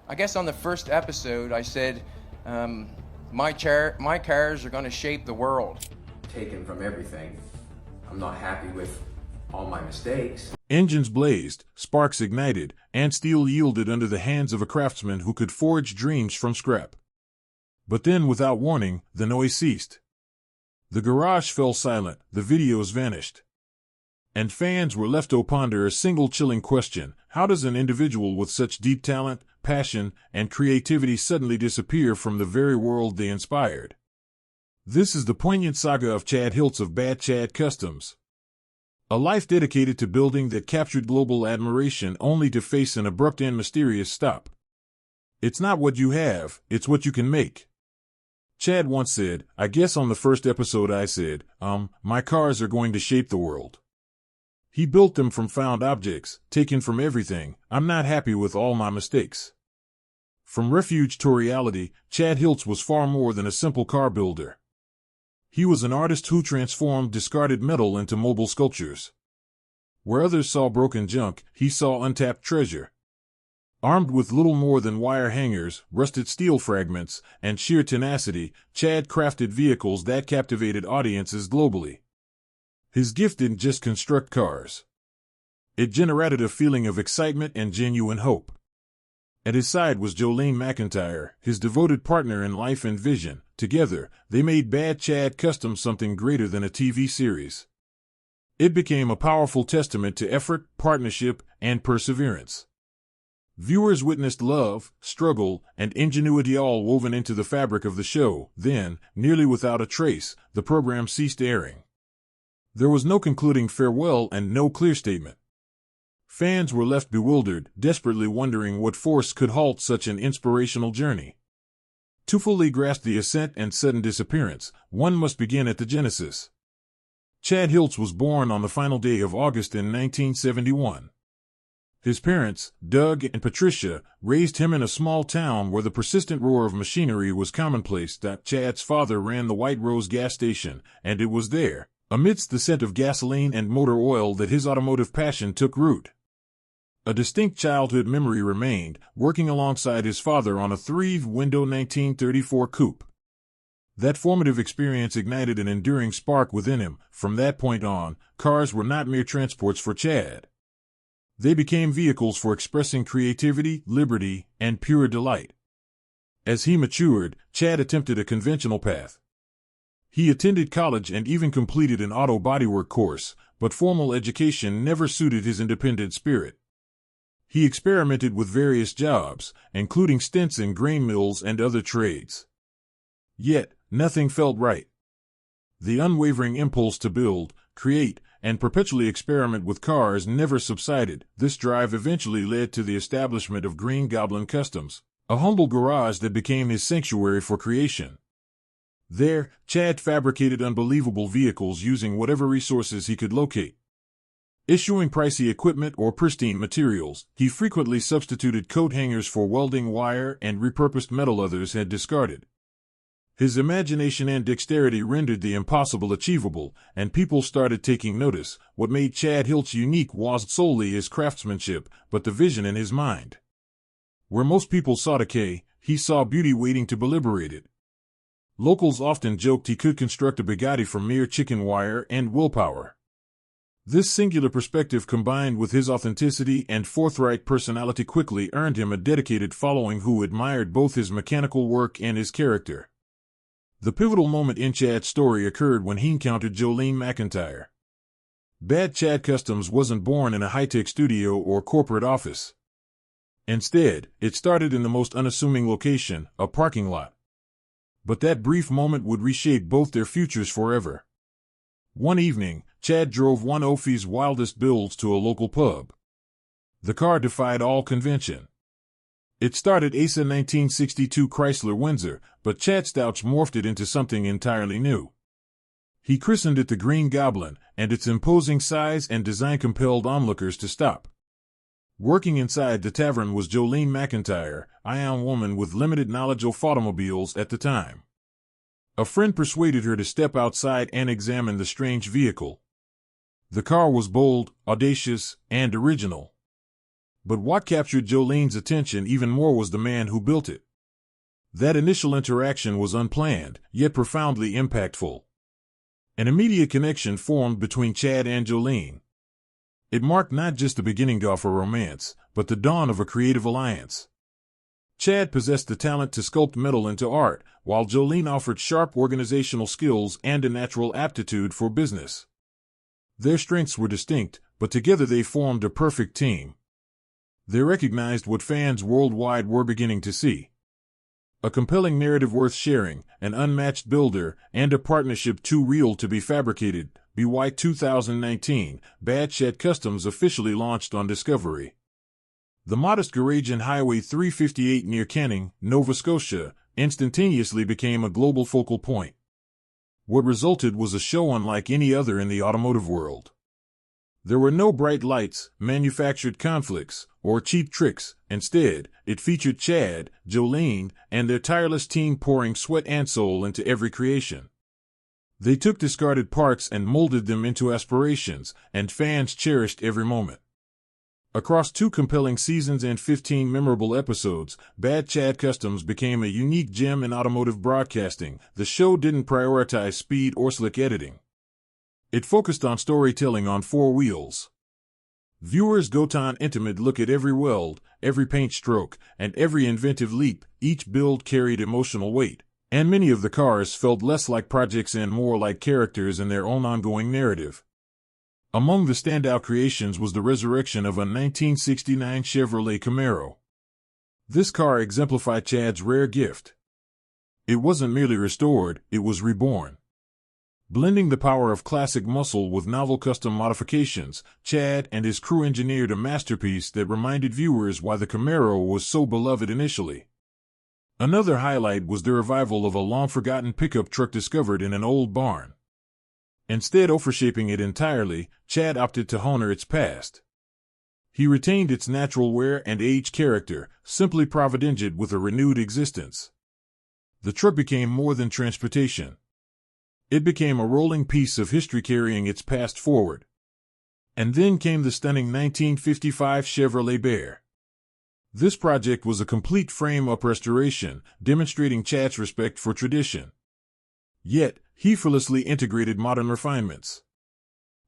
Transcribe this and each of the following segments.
I guess on the first episode, I said, my cars are going to shape the world. Taken from everything. I'm not happy with all my mistakes. Engines blazed, sparks ignited, and steel yielded under the hands of a craftsman who could forge dreams from scrap. But then, without warning, the noise ceased. The garage fell silent, the videos vanished. And fans were left to ponder a single chilling question: how does an individual with such deep talent, passion, and creativity suddenly disappear from the very world they inspired? This is the poignant saga of Chad Hiltz of Bad Chad Customs. A life dedicated to building that captured global admiration only to face an abrupt and mysterious stop. It's not what you have, it's what you can make. Chad once said, I guess on the first episode I said, my cars are going to shape the world. He built them from found objects, taken from everything. I'm not happy with all my mistakes. From refuge to reality, Chad Hiltz was far more than a simple car builder. He was an artist who transformed discarded metal into mobile sculptures. Where others saw broken junk, he saw untapped treasure. Armed with little more than wire hangers, rusted steel fragments, and sheer tenacity, Chad crafted vehicles that captivated audiences globally. His gift didn't just construct cars. It generated a feeling of excitement and genuine hope. At his side was Jolene McIntyre, his devoted partner in life and vision. Together, they made Bad Chad Customs something greater than a TV series. It became a powerful testament to effort, partnership, and perseverance. Viewers witnessed love, struggle, and ingenuity all woven into the fabric of the show. Then, nearly without a trace, the program ceased airing. There was no concluding farewell and no clear statement. Fans were left bewildered, desperately wondering what force could halt such an inspirational journey. To fully grasp the ascent and sudden disappearance, one must begin at the genesis. Chad Hiltz was born on the final day of August in 1971. His parents, Doug and Patricia, raised him in a small town where the persistent roar of machinery was commonplace. Chad's father ran the White Rose gas station, and it was there, amidst the scent of gasoline and motor oil, that his automotive passion took root. A distinct childhood memory remained, working alongside his father on a three-window 1934 coupe. That formative experience ignited an enduring spark within him. From that point on, cars were not mere transports for Chad. They became vehicles for expressing creativity, liberty, and pure delight. As he matured, Chad attempted a conventional path. He attended college and even completed an auto bodywork course, but formal education never suited his independent spirit. He experimented with various jobs, including stints in grain mills and other trades. Yet, nothing felt right. The unwavering impulse to build, create, and perpetually experiment with cars never subsided. This drive eventually led to the establishment of Green Goblin Customs, a humble garage that became his sanctuary for creation. There, Chad fabricated unbelievable vehicles using whatever resources he could locate. Issuing pricey equipment or pristine materials, he frequently substituted coat hangers for welding wire and repurposed metal others had discarded. His imagination and dexterity rendered the impossible achievable, and people started taking notice. What made Chad Hiltz unique wasn't solely his craftsmanship, but the vision in his mind. Where most people saw decay, he saw beauty waiting to be liberated. Locals often joked he could construct a Bugatti from mere chicken wire and willpower. This singular perspective, combined with his authenticity and forthright personality, quickly earned him a dedicated following who admired both his mechanical work and his character. The pivotal moment in Chad's story occurred when he encountered Jolene McIntyre. Bad Chad Customs wasn't born in a high-tech studio or corporate office. Instead, it started in the most unassuming location, a parking lot. But that brief moment would reshape both their futures forever. One evening, Chad drove one of Opie's wildest builds to a local pub. The car defied all convention. It started as a 1962 Chrysler Windsor, but Chad Stouch morphed it into something entirely new. He christened it the Green Goblin, and its imposing size and design compelled onlookers to stop. Working inside the tavern was Jolene McIntyre, a young woman with limited knowledge of automobiles at the time. A friend persuaded her to step outside and examine the strange vehicle. The car was bold, audacious, and original. But what captured Jolene's attention even more was the man who built it. That initial interaction was unplanned, yet profoundly impactful. An immediate connection formed between Chad and Jolene. It marked not just the beginning of a romance, but the dawn of a creative alliance. Chad possessed the talent to sculpt metal into art, while Jolene offered sharp organizational skills and a natural aptitude for business. Their strengths were distinct, but together they formed a perfect team. They recognized what fans worldwide were beginning to see. A compelling narrative worth sharing, an unmatched builder, and a partnership too real to be fabricated. BY 2019, Bad Chad Customs officially launched on Discovery. The modest garage in Highway 358 near Canning, Nova Scotia, instantaneously became a global focal point. What resulted was a show unlike any other in the automotive world. There were no bright lights, manufactured conflicts, or cheap tricks. Instead, it featured Chad, Jolene, and their tireless team pouring sweat and soul into every creation. They took discarded parts and molded them into aspirations, and fans cherished every moment. Across 2 compelling seasons and 15 memorable episodes, Bad Chad Customs became a unique gem in automotive broadcasting. The show didn't prioritize speed or slick editing. It focused on storytelling on 4 wheels. Viewers got an intimate look at every weld, every paint stroke, and every inventive leap. Each build carried emotional weight, and many of the cars felt less like projects and more like characters in their own ongoing narrative. Among the standout creations was the resurrection of a 1969 Chevrolet Camaro. This car exemplified Chad's rare gift. It wasn't merely restored, it was reborn. Blending the power of classic muscle with novel custom modifications, Chad and his crew engineered a masterpiece that reminded viewers why the Camaro was so beloved initially. Another highlight was the revival of a long-forgotten pickup truck discovered in an old barn. Instead of reshaping it entirely, Chad opted to honor its past. He retained its natural wear and age character, simply providing it with a renewed existence. The truck became more than transportation. It became a rolling piece of history carrying its past forward. And then came the stunning 1955 Chevrolet Bear. This project was a complete frame-up restoration, demonstrating Chad's respect for tradition. Yet, he effortlessly integrated modern refinements.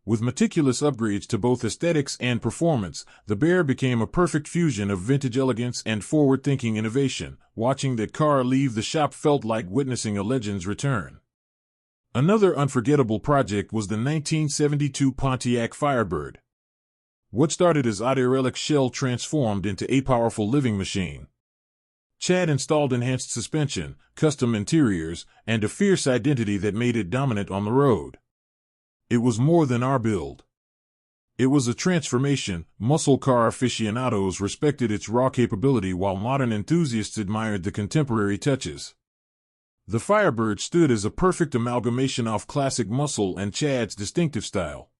With meticulous upgrades to both aesthetics and performance, the Bear became a perfect fusion of vintage elegance and forward-thinking innovation. Watching that car leave the shop felt like witnessing a legend's return. Another unforgettable project was the 1972 Pontiac Firebird. What started as a derelict shell transformed into a powerful living machine. Chad installed enhanced suspension, custom interiors, and a fierce identity that made it dominant on the road. It was more than our build. It was a transformation. Muscle car aficionados respected its raw capability while modern enthusiasts admired the contemporary touches. The Firebird stood as a perfect amalgamation of classic muscle and Chad's distinctive style.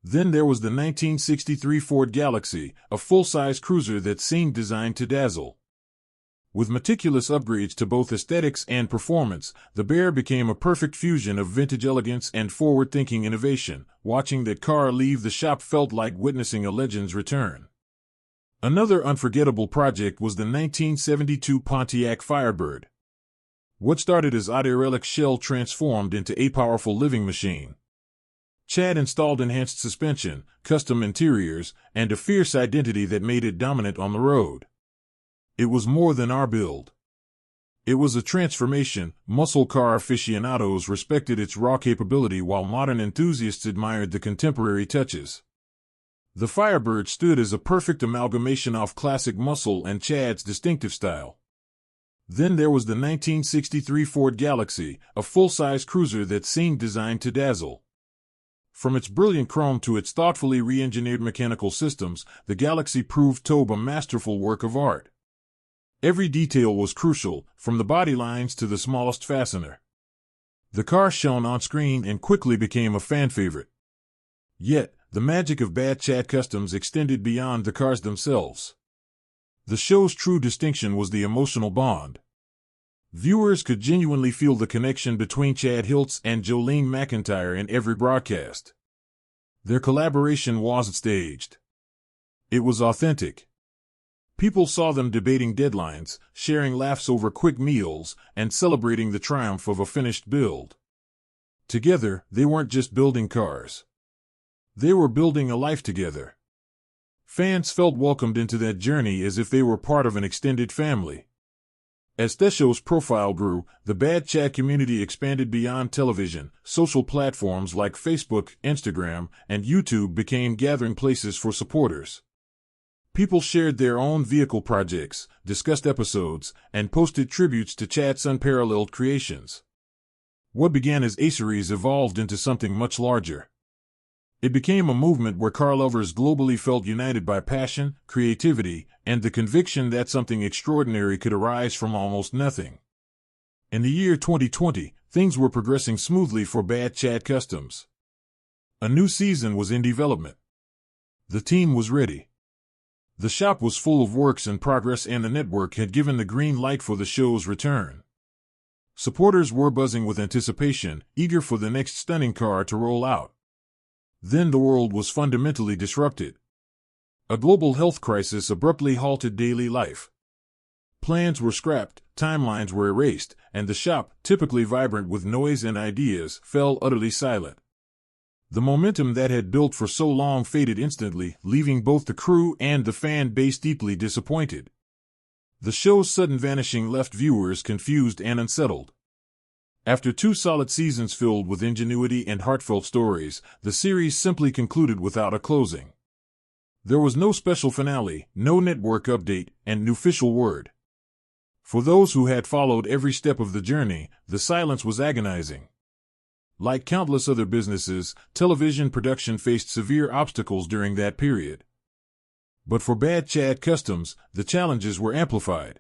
Then there was the 1963 Ford Galaxy, a full-size cruiser that seemed designed to dazzle. With meticulous upgrades to both aesthetics and performance, the Bear became a perfect fusion of vintage elegance and forward-thinking innovation. Watching that car leave the shop felt like witnessing a legend's return. Another unforgettable project was the 1972 Pontiac Firebird. What started as a derelict shell transformed into a powerful living machine. Chad installed enhanced suspension, custom interiors, and a fierce identity that made it dominant on the road. It was more than our build. It was a transformation. Muscle car aficionados respected its raw capability while modern enthusiasts admired the contemporary touches. The Firebird stood as a perfect amalgamation of classic muscle and Chad's distinctive style. Then there was the 1963 Ford Galaxy, a full-size cruiser that seemed designed to dazzle. From its brilliant chrome to its thoughtfully re-engineered mechanical systems, the Galaxy proved to be a masterful work of art. Every detail was crucial, from the body lines to the smallest fastener. The car shone on screen and quickly became a fan favorite. Yet, the magic of Bad Chad Customs extended beyond the cars themselves. The show's true distinction was the emotional bond. Viewers could genuinely feel the connection between Chad Hiltz and Jolene McIntyre in every broadcast. Their collaboration wasn't staged. It was authentic. People saw them debating deadlines, sharing laughs over quick meals, and celebrating the triumph of a finished build. Together, they weren't just building cars. They were building a life together. Fans felt welcomed into that journey as if they were part of an extended family. As the show's profile grew, the Bad Chad community expanded beyond television. Social platforms like Facebook, Instagram, and YouTube became gathering places for supporters. People shared their own vehicle projects, discussed episodes, and posted tributes to Chad's unparalleled creations. What began as a series evolved into something much larger. It became a movement where car lovers globally felt united by passion, creativity, and the conviction that something extraordinary could arise from almost nothing. In the year 2020, things were progressing smoothly for Bad Chad Customs. A new season was in development. The team was ready. The shop was full of works in progress, and the network had given the green light for the show's return. Supporters were buzzing with anticipation, eager for the next stunning car to roll out. Then the world was fundamentally disrupted. A global health crisis abruptly halted daily life. Plans were scrapped, timelines were erased, and the shop, typically vibrant with noise and ideas, fell utterly silent. The momentum that had built for so long faded instantly, leaving both the crew and the fan base deeply disappointed. The show's sudden vanishing left viewers confused and unsettled. After 2 solid seasons filled with ingenuity and heartfelt stories, the series simply concluded without a closing. There was no special finale, no network update, and no official word. For those who had followed every step of the journey, the silence was agonizing. Like countless other businesses, television production faced severe obstacles during that period. But for Bad Chad Customs, the challenges were amplified.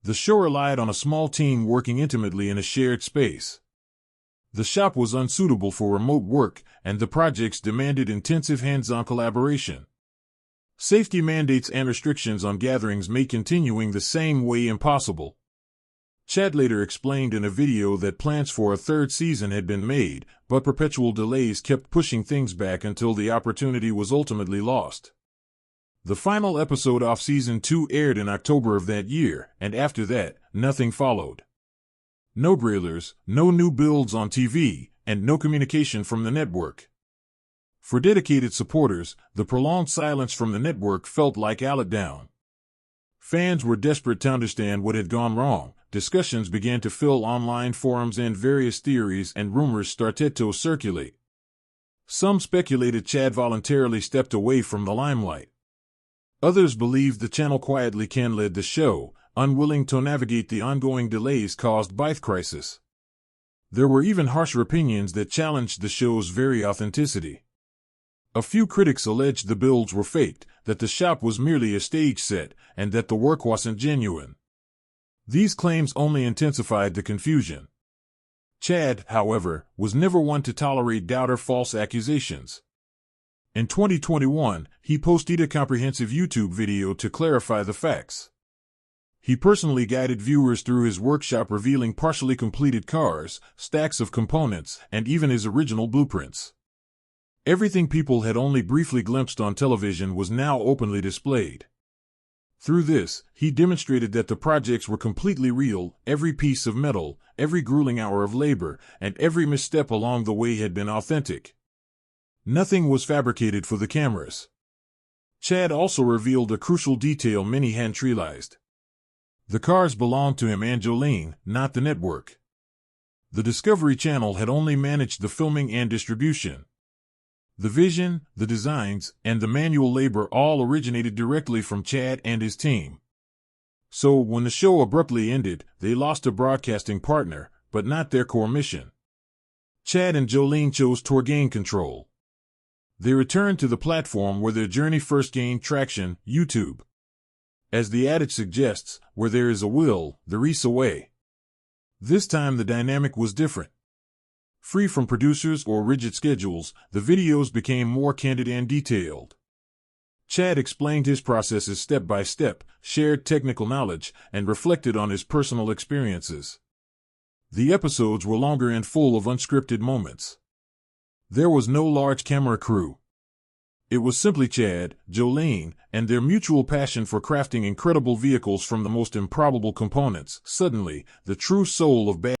The show relied on a small team working intimately in a shared space. The shop was unsuitable for remote work, and the projects demanded intensive hands-on collaboration. Safety mandates and restrictions on gatherings made continuing the same way impossible. Chad later explained in a video that plans for a 3rd season had been made, but perpetual delays kept pushing things back until the opportunity was ultimately lost. The final episode of Season 2 aired in October of that year, and after that, nothing followed. No trailers, no new builds on TV, and no communication from the network. For dedicated supporters, the prolonged silence from the network felt like a letdown. Fans were desperate to understand what had gone wrong. Discussions began to fill online forums, and various theories and rumors started to circulate. Some speculated Chad voluntarily stepped away from the limelight. Others believed the channel quietly can-led the show, unwilling to navigate the ongoing delays caused by the crisis. There were even harsher opinions that challenged the show's very authenticity. A few critics alleged the builds were faked, that the shop was merely a stage set, and that the work wasn't genuine. These claims only intensified the confusion. Chad, however, was never one to tolerate doubt or false accusations. In 2021, he posted a comprehensive YouTube video to clarify the facts. He personally guided viewers through his workshop, revealing partially completed cars, stacks of components, and even his original blueprints. Everything people had only briefly glimpsed on television was now openly displayed. Through this, he demonstrated that the projects were completely real. Every piece of metal, every grueling hour of labor, and every misstep along the way had been authentic. Nothing was fabricated for the cameras. Chad also revealed a crucial detail many hadn't realized. The cars belonged to him and Jolene, not the network. The Discovery Channel had only managed the filming and distribution. The vision, the designs, and the manual labor all originated directly from Chad and his team. So when the show abruptly ended, they lost a broadcasting partner, but not their core mission. Chad and Jolene chose to regain control. They returned to the platform where their journey first gained traction, YouTube. As the adage suggests, where there is a will, there is a way. This time the dynamic was different. Free from producers or rigid schedules, the videos became more candid and detailed. Chad explained his processes step by step, shared technical knowledge, and reflected on his personal experiences. The episodes were longer and full of unscripted moments. There was no large camera crew. It was simply Chad, Jolene, and their mutual passion for crafting incredible vehicles from the most improbable components. Suddenly, the true soul of bad